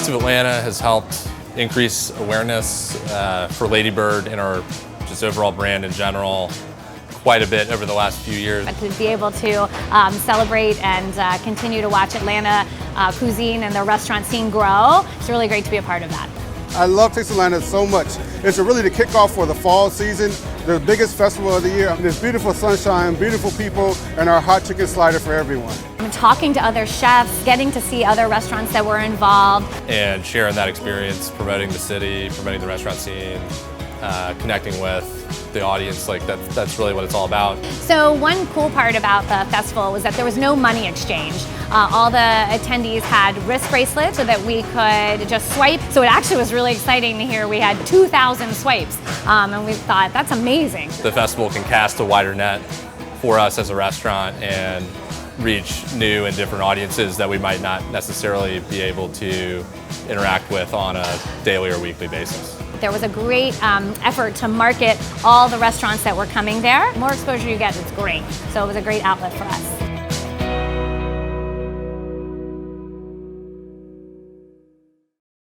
Taste of Atlanta has helped increase awareness for Ladybird and our just overall brand in general quite a bit over the last few years. To be able to celebrate and continue to watch Atlanta cuisine and the restaurant scene grow, it's really great to be a part of that. I love Taste of Atlanta so much. It's really the kickoff for the fall season, the biggest festival of the year. There's beautiful sunshine, beautiful people, and our hot chicken slider for everyone. I'm talking to other chefs, getting to see other restaurants that were involved. And sharing that experience, promoting the city, promoting the restaurant scene, connecting with the audience, like that's really what it's all about. So one cool part about the festival was that there was no money exchange. All the attendees had wrist bracelets so that we could just swipe. So it actually was really exciting to hear we had 2,000 swipes, and we thought that's amazing. The festival can cast a wider net for us as a restaurant and reach new and different audiences that we might not necessarily be able to interact with on a daily or weekly basis. There was a great effort to market all the restaurants that were coming there. The more exposure you get, it's great. So it was a great outlet for us.